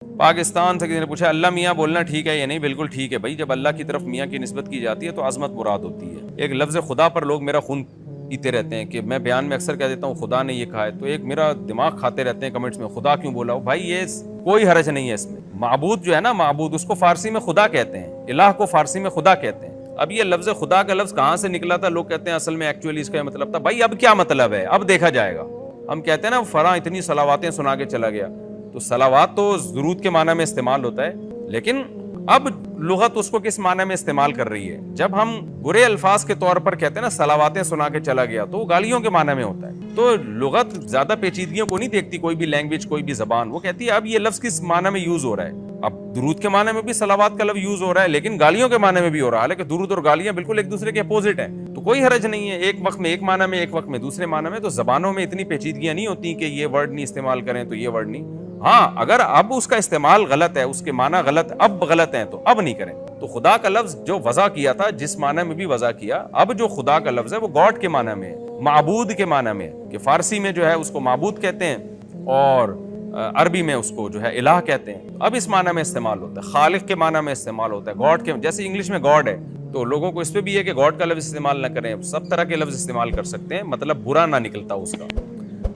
پاکستان سے کسی نے پوچھا اللہ میاں بولنا ٹھیک ہے یا نہیں؟ بالکل ٹھیک ہے بھائی، جب اللہ کی طرف میاں کی نسبت کی جاتی ہے تو عظمت مراد ہوتی ہے۔ ایک لفظ خدا پر لوگ میرا خون پیتے رہتے ہیں کہ میں بیان میں اکثر کہہ دیتا ہوں خدا نے یہ کہا ہے، تو ایک میرا دماغ کھاتے رہتے ہیں کمنٹس میں خدا کیوں بولا ہو۔ بھائی یہ کوئی حرج نہیں ہے اس میں۔ معبود جو ہے نا، معبود اس کو فارسی میں خدا کہتے ہیں، الہ کو فارسی میں خدا کہتے ہیں۔ اب یہ لفظ خدا کا لفظ کہاں سے نکلا تھا؟ لوگ کہتے ہیں اصل میں ایکچولی اس کا مطلب تھا۔ بھائی اب کیا مطلب ہے؟ اب دیکھا جائے گا۔ ہم کہتے ہیں نا فلاں اتنی صلواتیں سنا کے چلا گیا، تو صلوات تو درود کے معنی میں استعمال ہوتا ہے، لیکن اب لغت اس کو کس معنی میں استعمال کر رہی ہے؟ جب ہم برے الفاظ کے طور پر کہتے ہیں نا صلواتیں سنا کے چلا گیا، تو وہ گالیوں کے معنی میں ہوتا ہے۔ تو لغت زیادہ پیچیدگیوں کو نہیں دیکھتی، کوئی بھی لینگویج، کوئی بھی زبان، وہ کہتی ہے اب یہ لفظ کس معنی میں یوز ہو رہا ہے۔ اب درود کے معنی میں بھی صلوات کا لفظ یوز ہو رہا ہے، لیکن گالیوں کے معنی میں بھی ہو رہا ہے، حالانکہ درود اور گالیاں بالکل ایک دوسرے کے اپوزٹ ہیں۔ تو کوئی حرج نہیں ہے، ایک وقت میں ایک معنی میں، ایک وقت میں دوسرے معنی میں۔ تو زبانوں میں اتنی پیچیدگیاں نہیں ہوتی کہ یہ ورڈ نہیں استعمال کریں تو یہ ورڈ نہیں۔ ہاں اگر اب اس کا استعمال غلط ہے، اس کے معنی غلط، اب غلط ہیں تو اب نہیں کریں۔ تو خدا کا لفظ جو وضع کیا تھا جس معنی میں بھی وضع کیا، اب جو خدا کا لفظ ہے وہ گاڈ کے معنی میں ہے، معبود کے معنی میں ہے، کہ فارسی میں جو ہے اس کو معبود کہتے ہیں اور عربی میں اس کو جو ہے الہ کہتے ہیں۔ اب اس معنی میں استعمال ہوتا ہے، خالق کے معنی میں استعمال ہوتا ہے، گاڈ کے، جیسے انگلش میں گاڈ ہے تو لوگوں کو اس پہ بھی ہے کہ گاڈ کا لفظ استعمال نہ کریں، سب طرح کے لفظ استعمال کر سکتے ہیں، مطلب برا نہ نکلتا اس کا۔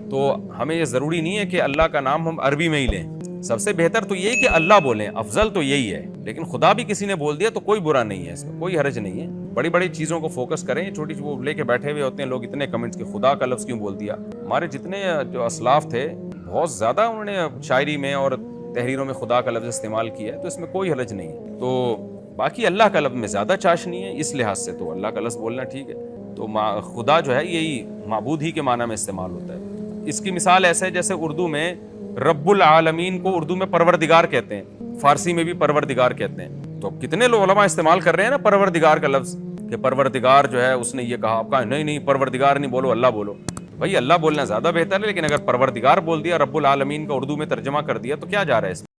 تو ہمیں یہ ضروری نہیں ہے کہ اللہ کا نام ہم عربی میں ہی لیں، سب سے بہتر تو یہی کہ اللہ بولیں، افضل تو یہی ہے، لیکن خدا بھی کسی نے بول دیا تو کوئی برا نہیں ہے، اس میں کوئی حرج نہیں ہے۔ بڑی بڑی چیزوں کو فوکس کریں، چھوٹی وہ لے کے بیٹھے ہوئے ہوتے ہیں لوگ اتنے کمنٹس کہ خدا کا لفظ کیوں بول دیا۔ ہمارے جتنے جو اسلاف تھے بہت زیادہ انہوں نے شاعری میں اور تحریروں میں خدا کا لفظ استعمال کیا ہے، تو اس میں کوئی حرج نہیں ہے۔ تو باقی اللہ کا لفظ میں زیادہ چاشنی ہے، اس لحاظ سے تو اللہ کا لفظ بولنا ٹھیک ہے۔ تو خدا جو ہے یہی معبود ہی کے معنی میں استعمال ہوتا ہے۔ اس کی مثال ایسے ہے جیسے اردو میں رب العالمین کو اردو میں پروردگار کہتے ہیں، فارسی میں بھی پروردگار کہتے ہیں۔ تو کتنے لوگ علماء استعمال کر رہے ہیں نا پروردگار کا لفظ، کہ پروردگار جو ہے اس نے یہ کہا، آپ کہا نہیں پروردگار نہیں بولو، اللہ بولو۔ بھائی اللہ بولنا زیادہ بہتر ہے، لیکن اگر پروردگار بول دیا، رب العالمین کا اردو میں ترجمہ کر دیا، تو کیا جا رہا ہے اس میں؟